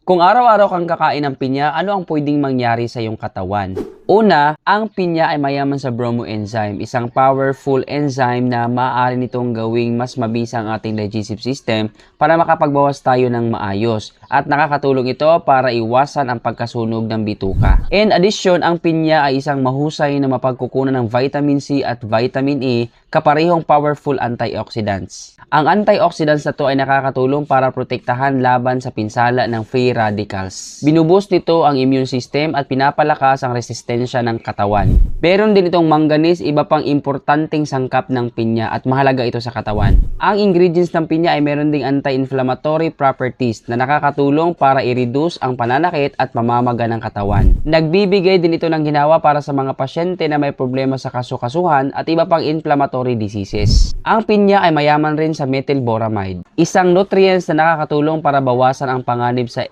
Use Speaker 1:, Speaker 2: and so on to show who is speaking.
Speaker 1: Kung araw-araw kang kakain ng pinya, ano ang pwedeng mangyari sa iyong katawan? Una, ang pinya ay mayaman sa bromoenzyme, isang powerful enzyme na maaari nitong gawing mas mabisa ang ating digestive system para makapagbawas tayo ng maayos. At nakakatulong ito para iwasan ang pagkasunog ng bituka. In addition, ang pinya ay isang mahusay na mapagkukunan ng vitamin C at vitamin E, kaparehong powerful antioxidants. Ang antioxidants na to ay nakakatulong para protektahan laban sa pinsala ng free radicals. Binuboost nito ang immune system at pinapalakas ang resistensya ng katawan. Meron din itong manganese, iba pang importanteng sangkap ng pinya at mahalaga ito sa katawan. Ang ingredients ng pinya ay meron ding anti-inflammatory properties na nakakatulong para i-reduce ang pananakit at pamamaga ng katawan. Nagbibigay din ito ng ginawa para sa mga pasyente na may problema sa kasukasuhan at iba pang inflammatory diseases. Ang pinya ay mayaman rin sa methylboramide, isang nutrients na nakakatulong para bawasan ang panganib sa